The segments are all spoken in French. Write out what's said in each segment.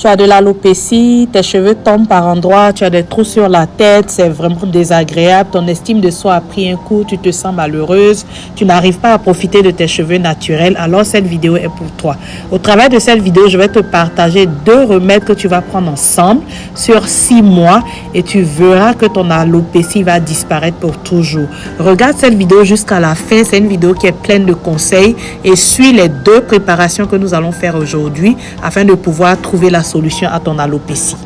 Tu as de l'alopécie, tes cheveux tombent par endroits, tu as des trous sur la tête, c'est vraiment désagréable, ton estime de soi a pris un coup, tu te sens malheureuse, tu n'arrives pas à profiter de tes cheveux naturels, alors cette vidéo est pour toi. Au travers de cette vidéo, je vais te partager 2 remèdes que tu vas prendre ensemble sur 6 mois et tu verras que ton alopécie va disparaître pour toujours. Regarde cette vidéo jusqu'à la fin, c'est une vidéo qui est pleine de conseils et suis les 2 préparations que nous allons faire aujourd'hui afin de pouvoir trouver la solution à ton alopécie.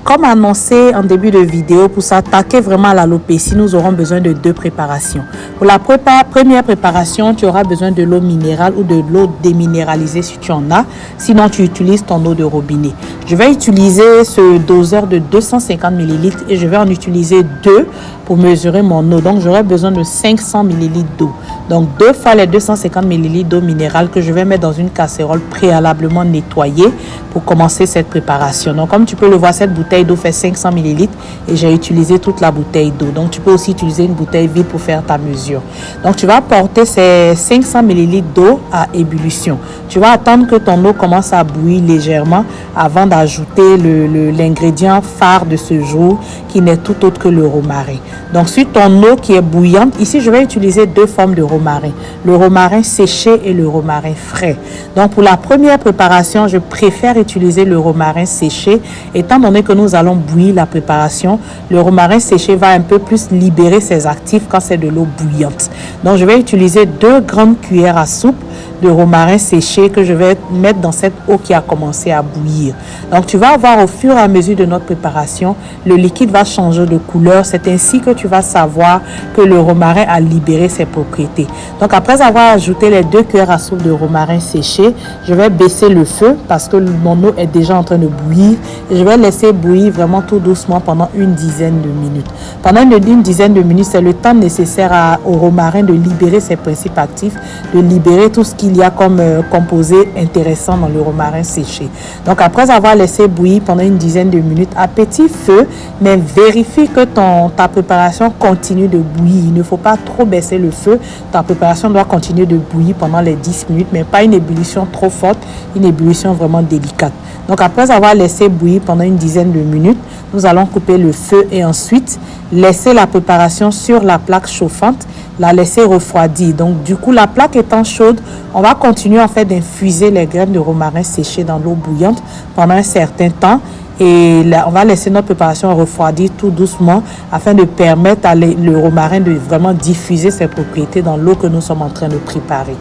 Comme annoncé en début de vidéo, pour s'attaquer vraiment à l'alopécie, nous aurons besoin de 2 préparations. Pour la première préparation, tu auras besoin de l'eau minérale ou de l'eau déminéralisée si tu en as. Sinon, tu utilises ton eau de robinet. Je vais utiliser ce doseur de 250 ml et je vais en utiliser 2 pour mesurer mon eau. Donc, j'aurai besoin de 500 ml d'eau. Donc, 2 fois les 250 ml d'eau minérale que je vais mettre dans une casserole préalablement nettoyée pour commencer cette préparation. Donc, comme tu peux le voir, cette bouteille d'eau fait 500 ml et j'ai utilisé toute la bouteille d'eau. Donc, tu peux aussi utiliser une bouteille vide pour faire ta mesure. Donc, tu vas porter ces 500 ml d'eau à ébullition. Tu vas attendre que ton eau commence à bouillir légèrement avant d'ajouter l'ingrédient phare de ce jour qui n'est tout autre que le romarin. Donc, sur ton eau qui est bouillante, ici, je vais utiliser 2 formes de romarin. Le romarin séché et le romarin frais. Donc, pour la première préparation, je préfère utiliser le romarin séché étant donné que nous allons bouillir la préparation. Le romarin séché va un peu plus libérer ses actifs quand c'est de l'eau bouillante. Donc, je vais utiliser 2 grandes cuillères à soupe de romarin séché que je vais mettre dans cette eau qui a commencé à bouillir. Donc, tu vas voir au fur et à mesure de notre préparation, le liquide va changer de couleur. C'est ainsi que tu vas savoir que le romarin a libéré ses propriétés. Donc, après avoir ajouté les 2 cuillères à soupe de romarin séché, je vais baisser le feu parce que mon eau est déjà en train de bouillir et je vais laisser bouillir vraiment tout doucement pendant une dizaine de minutes. Pendant une dizaine de minutes, c'est le temps nécessaire au romarin de libérer ses principes actifs, de libérer tout ce qu'il y a comme composé intéressant dans le romarin séché. Donc, après avoir laissé bouillir pendant une dizaine de minutes à petit feu, mais vérifie que ta préparation continue de bouillir. Il ne faut pas trop baisser le feu. Ta préparation doit continuer de bouillir pendant les 10 minutes, mais pas une ébullition trop forte, une ébullition vraiment délicate. Donc, après avoir laissé bouillir pendant une dizaine de minutes, nous allons couper le feu et ensuite laisser la préparation sur la plaque chauffante, la laisser refroidir. Donc, du coup, la plaque étant chaude, on va continuer en fait d'infuser les graines de romarin séchées dans l'eau bouillante pendant un certain temps. Et là, on va laisser notre préparation refroidir tout doucement afin de permettre le romarin de vraiment diffuser ses propriétés dans l'eau que nous sommes en train de préparer.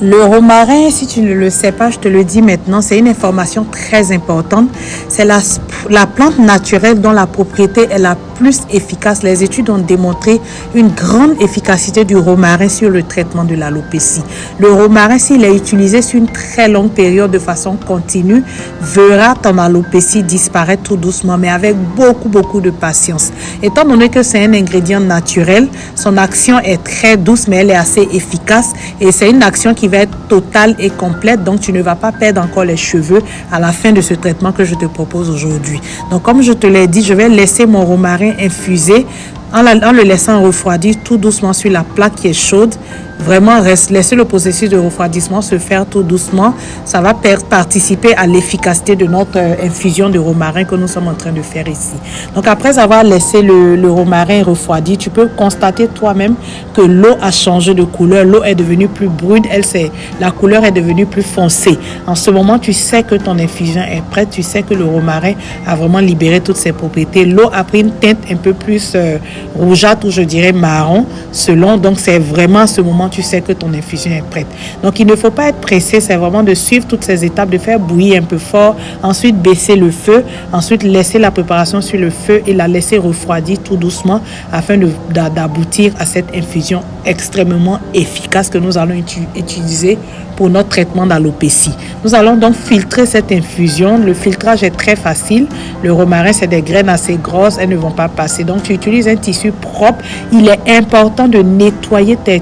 Le romarin, si tu ne le sais pas, je te le dis maintenant, c'est une information très importante. C'est la plante naturelle dont la propriété est la plus efficace. Les études ont démontré une grande efficacité du romarin sur le traitement de l'alopécie. Le romarin, s'il est utilisé sur une très longue période de façon continue, verra ton alopécie disparaître tout doucement, mais avec beaucoup de patience. Étant donné que c'est un ingrédient naturel, son action est très douce, mais elle est assez efficace et c'est une action qui va être totale et complète, donc tu ne vas pas perdre encore les cheveux à la fin de ce traitement que je te propose aujourd'hui. Donc, comme je te l'ai dit, je vais laisser mon romarin infuser en le laissant refroidir tout doucement sur la plaque qui est chaude. Vraiment, laisser le processus de refroidissement se faire tout doucement. Ça va participer à l'efficacité de notre infusion de romarin que nous sommes en train de faire ici. Donc, après avoir laissé le romarin refroidir, tu peux constater toi-même que l'eau a changé de couleur. L'eau est devenue plus brune. La couleur est devenue plus foncée. En ce moment, tu sais que ton infusion est prête. Tu sais que le romarin a vraiment libéré toutes ses propriétés. L'eau a pris une teinte un peu plus rougeâtre ou je dirais marron selon. Donc, c'est vraiment à ce moment tu sais que ton infusion est prête. Donc, il ne faut pas être pressé, c'est vraiment de suivre toutes ces étapes, de faire bouillir un peu fort, ensuite baisser le feu, ensuite laisser la préparation sur le feu et la laisser refroidir tout doucement afin d'aboutir à cette infusion extrêmement efficace que nous allons utiliser pour notre traitement d'alopécie. Nous allons donc filtrer cette infusion. Le filtrage est très facile. Le romarin, c'est des graines assez grosses, elles ne vont pas passer. Donc, tu utilises un tissu propre. Il est important de nettoyer tes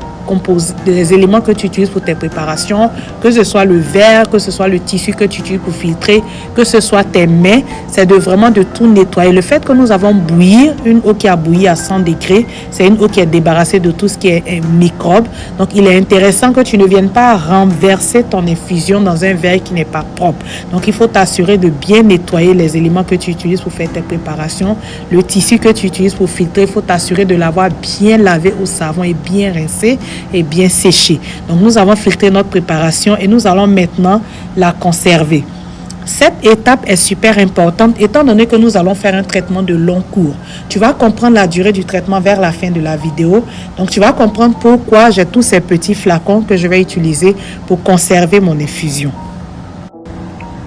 des éléments que tu utilises pour tes préparations, que ce soit le verre, que ce soit le tissu que tu utilises pour filtrer, que ce soit tes mains, c'est vraiment de tout nettoyer. Le fait que nous avons bouilli, une eau qui a bouilli à 100 degrés, c'est une eau qui est débarrassée de tout ce qui est microbes. Donc, il est intéressant que tu ne viennes pas renverser ton infusion dans un verre qui n'est pas propre. Donc, il faut t'assurer de bien nettoyer les éléments que tu utilises pour faire tes préparations. Le tissu que tu utilises pour filtrer, il faut t'assurer de l'avoir bien lavé au savon et bien rincé et bien séché. Donc, nous avons filtré notre préparation et nous allons maintenant la conserver. Cette étape est super importante étant donné que nous allons faire un traitement de long cours. Tu vas comprendre la durée du traitement vers la fin de la vidéo. Donc, tu vas comprendre pourquoi j'ai tous ces petits flacons que je vais utiliser pour conserver mon infusion.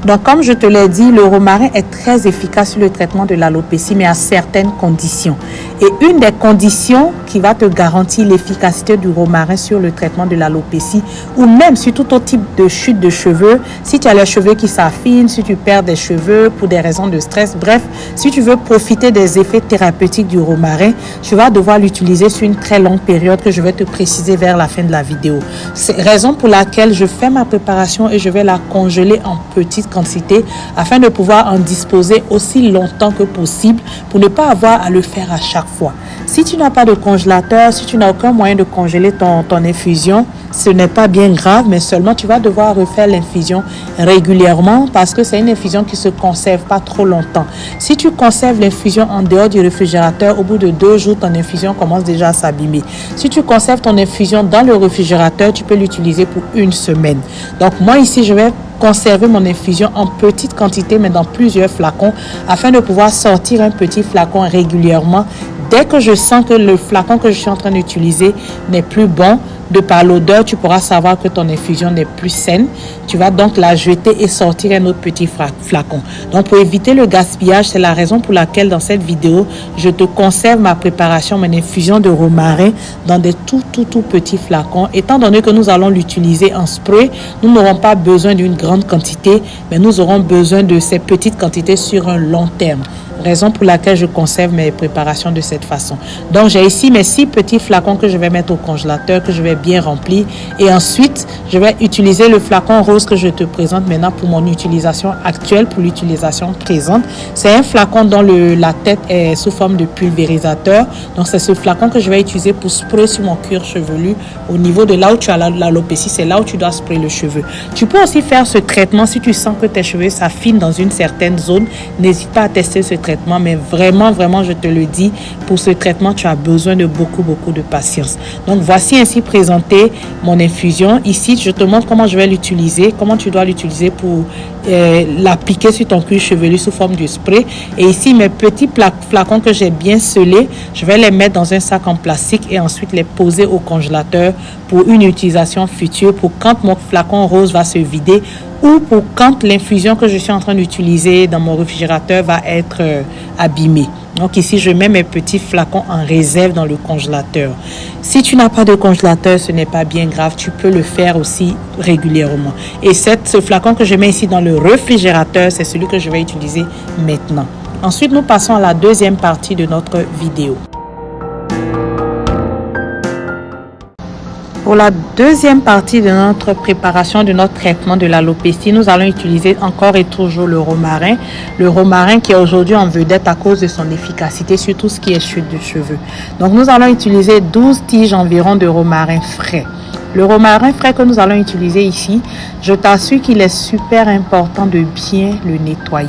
Donc, comme je te l'ai dit, le romarin est très efficace sur le traitement de l'alopécie, mais à certaines conditions. Et une des conditions qui va te garantir l'efficacité du romarin sur le traitement de l'alopécie, ou même sur tout autre type de chute de cheveux, si tu as les cheveux qui s'affinent, si tu perds des cheveux pour des raisons de stress, bref, si tu veux profiter des effets thérapeutiques du romarin, tu vas devoir l'utiliser sur une très longue période que je vais te préciser vers la fin de la vidéo. C'est la raison pour laquelle je fais ma préparation et je vais la congeler en petites quantité afin de pouvoir en disposer aussi longtemps que possible pour ne pas avoir à le faire à chaque fois. Si tu n'as pas de congélateur, si tu n'as aucun moyen de congeler ton infusion, ce n'est pas bien grave, mais seulement tu vas devoir refaire l'infusion régulièrement parce que c'est une infusion qui ne se conserve pas trop longtemps. Si tu conserves l'infusion en dehors du réfrigérateur, au bout de 2 jours, ton infusion commence déjà à s'abîmer. Si tu conserves ton infusion dans le réfrigérateur, tu peux l'utiliser pour 1 semaine. Donc moi ici, je vais conserver mon infusion en petite quantité, mais dans plusieurs flacons, afin de pouvoir sortir un petit flacon régulièrement. Dès que je sens que le flacon que je suis en train d'utiliser n'est plus bon, de par l'odeur, tu pourras savoir que ton infusion n'est plus saine. Tu vas donc la jeter et sortir un autre petit flacon. Donc, pour éviter le gaspillage, c'est la raison pour laquelle dans cette vidéo, je te conserve ma préparation, mon infusion de romarin dans des tout petits flacons. Étant donné que nous allons l'utiliser en spray, nous n'aurons pas besoin d'une grande quantité, mais nous aurons besoin de ces petites quantités sur un long terme. Raison pour laquelle je conserve mes préparations de cette façon. Donc, j'ai ici mes 6 petits flacons que je vais mettre au congélateur, que je vais bien remplir. Et ensuite, je vais utiliser le flacon rose que je te présente maintenant pour mon utilisation actuelle, pour l'utilisation présente. C'est un flacon dont la tête est sous forme de pulvérisateur. Donc, c'est ce flacon que je vais utiliser pour sprayer sur mon cuir chevelu. Au niveau de là où tu as l'alopécie, c'est là où tu dois sprayer le cheveu. Tu peux aussi faire ce traitement si tu sens que tes cheveux s'affinent dans une certaine zone. N'hésite pas à tester ce traitement, mais vraiment, je te le dis, pour ce traitement, tu as besoin de beaucoup de patience. Donc, voici ainsi présenté mon infusion. Ici, je te montre comment je vais l'utiliser, comment tu dois l'utiliser pour l'appliquer sur ton cuir chevelu sous forme de spray. Et ici, mes petits flacons que j'ai bien scellés, je vais les mettre dans un sac en plastique et ensuite les poser au congélateur pour une utilisation future, pour quand mon flacon rose va se vider ou pour quand l'infusion que je suis en train d'utiliser dans mon réfrigérateur va être abîmée. Donc ici, je mets mes petits flacons en réserve dans le congélateur. Si tu n'as pas de congélateur, ce n'est pas bien grave. Tu peux le faire aussi régulièrement. Et ce flacon que je mets ici dans le réfrigérateur, c'est celui que je vais utiliser maintenant. Ensuite, nous passons à la deuxième partie de notre vidéo. Pour la deuxième partie de notre préparation, de notre traitement de l'alopécie, nous allons utiliser encore et toujours le romarin. Le romarin qui est aujourd'hui en vedette à cause de son efficacité sur tout ce qui est chute de cheveux. Donc, nous allons utiliser 12 tiges environ de romarin frais. Le romarin frais que nous allons utiliser ici, je t'assure qu'il est super important de bien le nettoyer.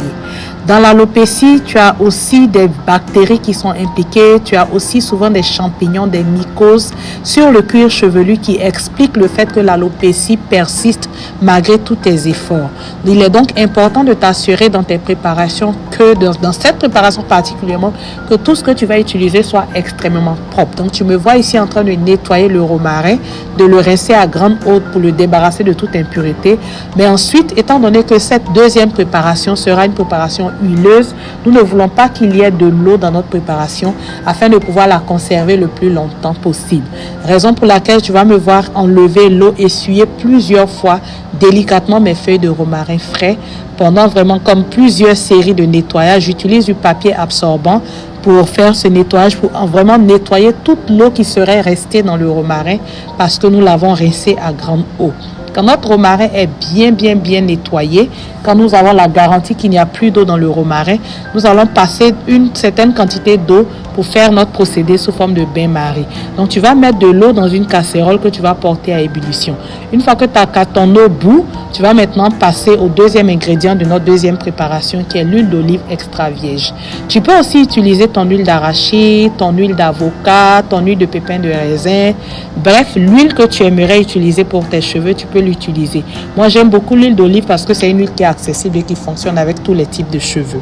Dans l'alopécie, tu as aussi des bactéries qui sont impliquées. Tu as aussi souvent des champignons, des mycoses sur le cuir chevelu qui expliquent le fait que l'alopécie persiste malgré tous tes efforts. Il est donc important de t'assurer dans tes préparations que dans cette préparation particulièrement, que tout ce que tu vas utiliser soit extrêmement propre. Donc, tu me vois ici en train de nettoyer le romarin, de le rincer à grande eau pour le débarrasser de toute impureté. Mais ensuite, étant donné que cette deuxième préparation sera une préparation huileuse, nous ne voulons pas qu'il y ait de l'eau dans notre préparation afin de pouvoir la conserver le plus longtemps possible. Raison pour laquelle tu vas me voir enlever l'eau, essuyer plusieurs fois délicatement mes feuilles de romarin frais pendant vraiment comme plusieurs séries de nettoyage. J'utilise du papier absorbant pour faire ce nettoyage, pour vraiment nettoyer toute l'eau qui serait restée dans le romarin parce que nous l'avons rincé à grande eau. Quand notre romarin est bien nettoyé, quand nous avons la garantie qu'il n'y a plus d'eau dans le romarin, nous allons passer une certaine quantité d'eau pour faire notre procédé sous forme de bain-marie. Donc, tu vas mettre de l'eau dans une casserole que tu vas porter à ébullition. Une fois que tu as ton eau bout, tu vas maintenant passer au deuxième ingrédient de notre deuxième préparation qui est l'huile d'olive extra vierge. Tu peux aussi utiliser ton huile d'arachide, ton huile d'avocat, ton huile de pépins de raisin. Bref, l'huile que tu aimerais utiliser pour tes cheveux, tu peux l'utiliser. Moi, j'aime beaucoup l'huile d'olive parce que c'est une huile qui est accessible et qui fonctionne avec tous les types de cheveux.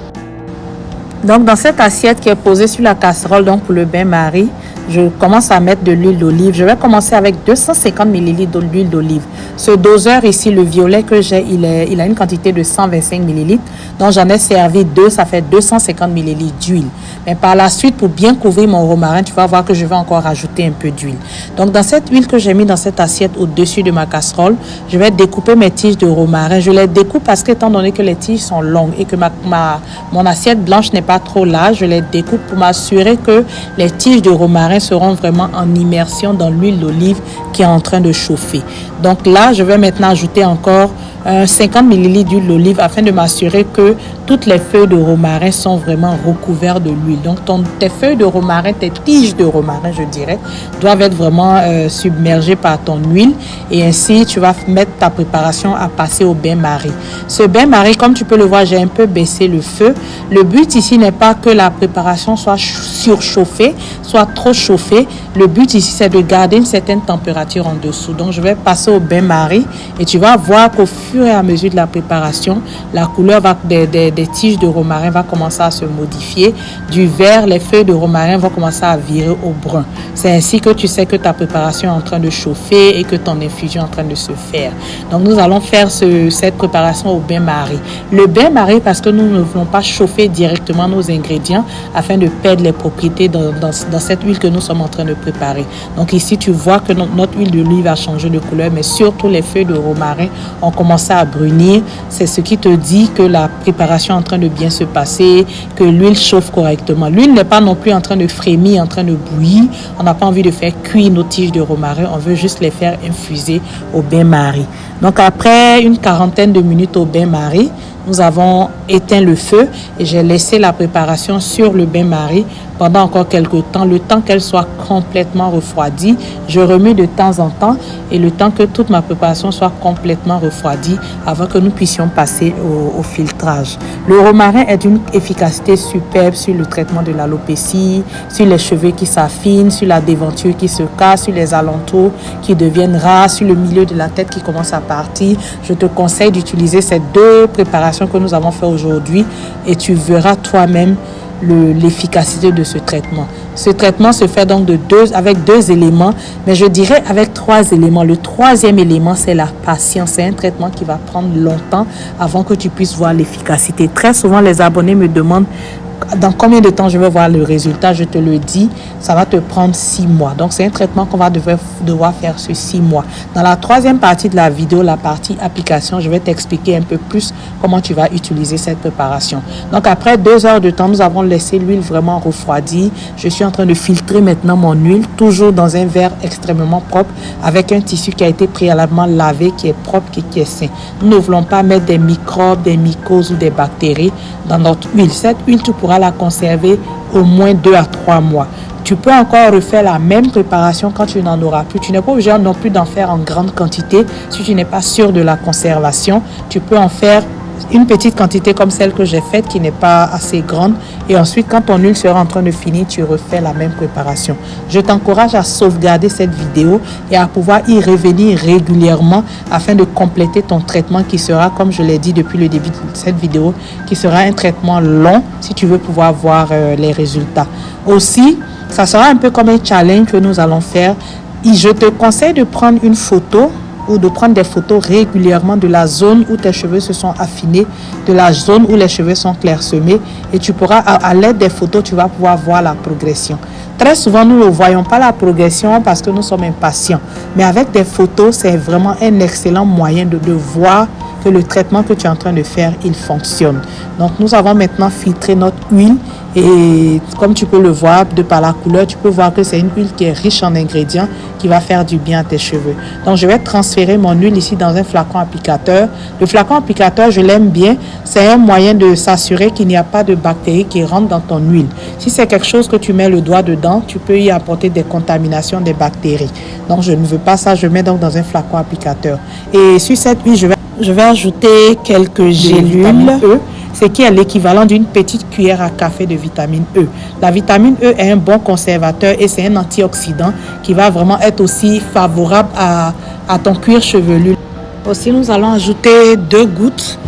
Donc, dans cette assiette qui est posée sur la casserole donc pour le bain-marie, je commence à mettre de l'huile d'olive. Je vais commencer avec 250 ml d'huile d'olive. Ce doseur ici, le violet que j'ai, il a une quantité de 125 ml. Donc, j'en ai servi 2, ça fait 250 ml d'huile. Mais par la suite, pour bien couvrir mon romarin, tu vas voir que je vais encore rajouter un peu d'huile. Donc, dans cette huile que j'ai mis dans cette assiette au-dessus de ma casserole, je vais découper mes tiges de romarin. Je les découpe parce que, étant donné que les tiges sont longues et que mon assiette blanche n'est pas trop large, je les découpe pour m'assurer que les tiges de romarin seront vraiment en immersion dans l'huile d'olive qui est en train de chauffer. Donc là, je vais maintenant ajouter encore 50 ml d'huile d'olive afin de m'assurer que toutes les feuilles de romarin sont vraiment recouvertes de l'huile. Donc tes feuilles de romarin, tes tiges de romarin, je dirais, doivent être vraiment submergées par ton huile et ainsi tu vas mettre ta préparation à passer au bain-marie. Ce bain-marie, comme tu peux le voir, j'ai un peu baissé le feu. Le but ici n'est pas que la préparation soit surchauffée, soit trop chauffée. Le but ici, c'est de garder une certaine température en dessous. Donc, je vais passer au bain-marie et tu vas voir qu'au fur et à mesure de la préparation, la couleur des tiges de romarin va commencer à se modifier. Du vert, les feuilles de romarin vont commencer à virer au brun. C'est ainsi que tu sais que ta préparation est en train de chauffer et que ton infusion est en train de se faire. Donc, nous allons faire cette préparation au bain-marie. Le bain-marie, parce que nous ne voulons pas chauffer directement nos ingrédients afin de perdre les propriétés dans cette huile que nous sommes en train de préparer. Donc ici, tu vois que notre huile d'olive a changé de couleur, mais surtout les feuilles de romarin ont commencé à brunir. C'est ce qui te dit que la préparation est en train de bien se passer, que l'huile chauffe correctement. L'huile n'est pas non plus en train de frémir, en train de bouillir. On n'a pas envie de faire cuire nos tiges de romarin. On veut juste les faire infuser au bain-marie. Donc après une quarantaine de minutes au bain-marie, nous avons éteint le feu et j'ai laissé la préparation sur le bain-marie pendant encore quelques temps, le temps qu'elle soit complètement refroidie. Je remets de temps en temps et le temps que toute ma préparation soit complètement refroidie avant que nous puissions passer au filtrage. Le romarin est d'une efficacité superbe sur le traitement de l'alopécie, sur les cheveux qui s'affinent, sur la déventure qui se casse, sur les alentours qui deviennent ras, sur le milieu de la tête qui commence à partir. Je te conseille d'utiliser ces deux préparations que nous avons fait aujourd'hui et tu verras toi-même l'efficacité de ce traitement. Ce traitement se fait donc avec deux éléments, mais je dirais avec 3 éléments. Le troisième élément, c'est la patience. C'est un traitement qui va prendre longtemps avant que tu puisses voir l'efficacité. Très souvent, les abonnés me demandent dans combien de temps je vais voir le résultat. Je te le dis, ça va te prendre 6 mois. Donc, c'est un traitement qu'on va devoir faire sur 6 mois. Dans la troisième partie de la vidéo, la partie application, je vais t'expliquer un peu plus comment tu vas utiliser cette préparation. Donc, après 2 heures de temps, nous avons laissé l'huile vraiment refroidir. Je suis en train de filtrer maintenant mon huile, toujours dans un verre extrêmement propre, avec un tissu qui a été préalablement lavé, qui est propre et qui est sain. Nous ne voulons pas mettre des microbes, des mycoses ou des bactéries dans notre huile. Cette huile, tu pourras la conserver au moins 2 à 3 mois. Tu peux encore refaire la même préparation quand tu n'en auras plus. Tu n'es pas obligé non plus d'en faire en grande quantité. Si tu n'es pas sûr de la conservation, tu peux en faire une petite quantité comme celle que j'ai faite qui n'est pas assez grande et ensuite quand ton huile sera en train de finir, tu refais la même préparation. Je t'encourage à sauvegarder cette vidéo et à pouvoir y revenir régulièrement afin de compléter ton traitement qui sera, comme je l'ai dit depuis le début de cette vidéo, qui sera un traitement long si tu veux pouvoir voir les résultats. Aussi, ça sera un peu comme un challenge que nous allons faire. Et je te conseille de prendre une photo ou de prendre des photos régulièrement de la zone où tes cheveux se sont affinés, de la zone où les cheveux sont clairsemés et tu pourras, à l'aide des photos, tu vas pouvoir voir la progression. Très souvent, nous ne voyons pas la progression parce que nous sommes impatients. Mais avec des photos, c'est vraiment un excellent moyen de voir que le traitement que tu es en train de faire, il fonctionne. Donc, nous avons maintenant filtré notre huile Et comme tu peux le voir de par la couleur, tu peux voir que c'est une huile qui est riche en ingrédients qui va faire du bien à tes cheveux. Donc je vais transférer mon huile ici dans un flacon applicateur. Le flacon applicateur, je l'aime bien. C'est un moyen de s'assurer qu'il n'y a pas de bactéries qui rentrent dans ton huile. Si c'est quelque chose que tu mets le doigt dedans, tu peux y apporter des contaminations, des bactéries. Donc je ne veux pas ça, je mets donc dans un flacon applicateur. Et sur cette huile, je vais ajouter quelques gélules. Ce qui est l'équivalent d'une petite cuillère à café de vitamine E. La vitamine E est un bon conservateur et c'est un antioxydant qui va vraiment être aussi favorable à ton cuir chevelu. Aussi, nous allons ajouter 2 gouttes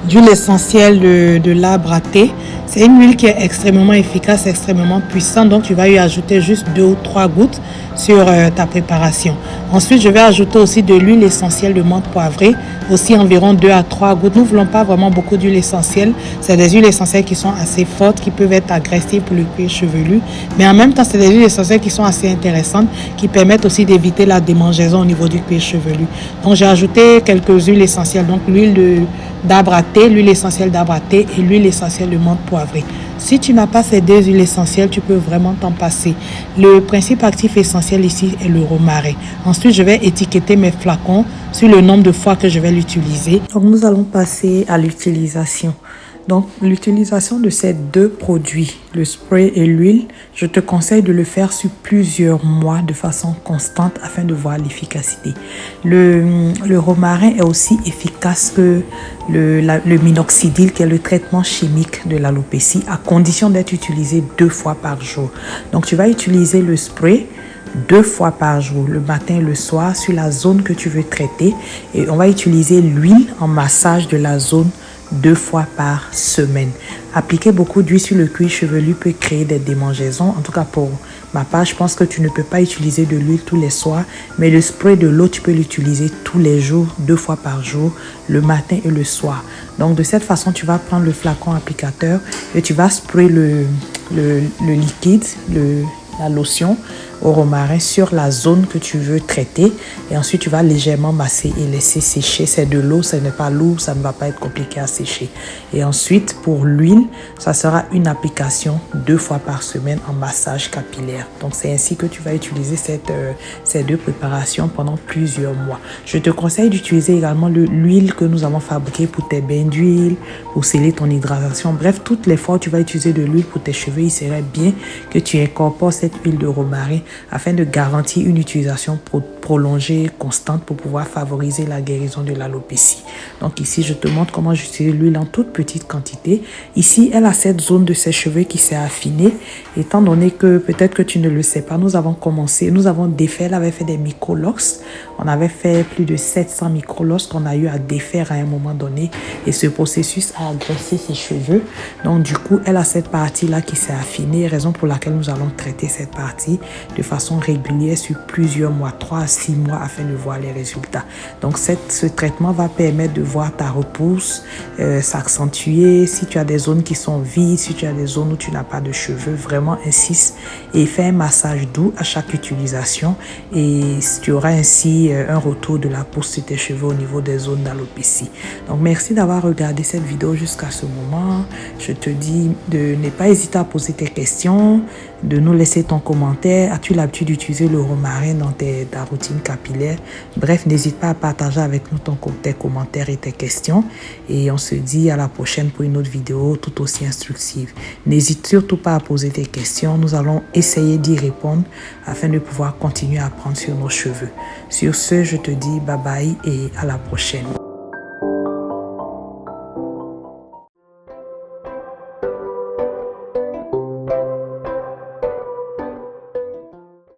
d'huile essentielle de l'arbre à thé. C'est une huile qui est extrêmement efficace, extrêmement puissante. Donc, tu vas y ajouter juste 2 ou 3 gouttes sur ta préparation. Ensuite, je vais ajouter aussi de l'huile essentielle de menthe poivrée, aussi environ 2 à 3 gouttes. Nous ne voulons pas vraiment beaucoup d'huile essentielle. C'est des huiles essentielles qui sont assez fortes, qui peuvent être agressives pour le cuir chevelu. Mais en même temps, c'est des huiles essentielles qui sont assez intéressantes, qui permettent aussi d'éviter la démangeaison au niveau du cuir chevelu. Donc, j'ai ajouté quelques huiles essentielles. Donc, l'huile d'arbre à thé, l'huile essentielle d'arbre à thé et l'huile essentielle de menthe poivrée. Si tu n'as pas ces 2 huiles essentielles, tu peux vraiment t'en passer. Le principe actif essentiel ici est le romarin. Ensuite, je vais étiqueter mes flacons sur le nombre de fois que je vais l'utiliser. Donc, nous allons passer à l'utilisation. Donc, l'utilisation de ces 2 produits, le spray et l'huile, je te conseille de le faire sur plusieurs mois de façon constante afin de voir l'efficacité. Le romarin est aussi efficace que le minoxidil, qui est le traitement chimique de l'alopécie, à condition d'être utilisé 2 fois par jour. Donc, tu vas utiliser le spray 2 fois par jour, le matin et le soir, sur la zone que tu veux traiter. Et on va utiliser l'huile en massage de la zone 2 fois par semaine. Appliquer beaucoup d'huile sur le cuir chevelu peut créer des démangeaisons. En tout cas, pour ma part, je pense que tu ne peux pas utiliser de l'huile tous les soirs, mais le spray de l'eau, tu peux l'utiliser tous les jours, 2 fois par jour, le matin et le soir. Donc, de cette façon, tu vas prendre le flacon applicateur et tu vas sprayer le liquide, la lotion au romarin sur la zone que tu veux traiter, et ensuite tu vas légèrement masser et laisser sécher. C'est de l'eau, ce n'est pas lourd, ça ne va pas être compliqué à sécher. Et ensuite pour l'huile, ça sera une application 2 fois par semaine en massage capillaire. Donc c'est ainsi que tu vas utiliser ces 2 préparations pendant plusieurs mois. Je te conseille d'utiliser également l'huile que nous avons fabriquée pour tes bains d'huile, pour sceller ton hydratation. Bref, toutes les fois où tu vas utiliser de l'huile pour tes cheveux, il serait bien que tu incorpores cette huile de romarin afin de garantir une utilisation prolongée, constante, pour pouvoir favoriser la guérison de l'alopécie. Donc ici, je te montre comment j'utilise l'huile en toute petite quantité. Ici, elle a cette zone de ses cheveux qui s'est affinée. Étant donné que peut-être que tu ne le sais pas, nous avons défait, elle avait fait des microlocks. On avait fait plus de 700 microlocks qu'on a eu à défaire à un moment donné. Et ce processus a agressé ses cheveux. Donc du coup, elle a cette partie-là qui s'est affinée, raison pour laquelle nous allons traiter cette partie de façon régulière sur plusieurs mois, 3 à 6 mois, afin de voir les résultats. Donc ce traitement va permettre de voir ta repousse s'accentuer. Si tu as des zones qui sont vides, si tu as des zones où tu n'as pas de cheveux, vraiment insiste et fais un massage doux à chaque utilisation, et tu auras ainsi un retour de la pousse sur tes cheveux au niveau des zones d'alopécie. Donc merci d'avoir regardé cette vidéo jusqu'à ce moment. Je te dis de ne pas hésiter à poser tes questions, de nous laisser ton commentaire. As-tu l'habitude d'utiliser le romarin dans ta routine capillaire? Bref, n'hésite pas à partager avec nous tes commentaires et tes questions. Et on se dit à la prochaine pour une autre vidéo tout aussi instructive. N'hésite surtout pas à poser tes questions. Nous allons essayer d'y répondre afin de pouvoir continuer à apprendre sur nos cheveux. Sur ce, je te dis bye bye et à la prochaine.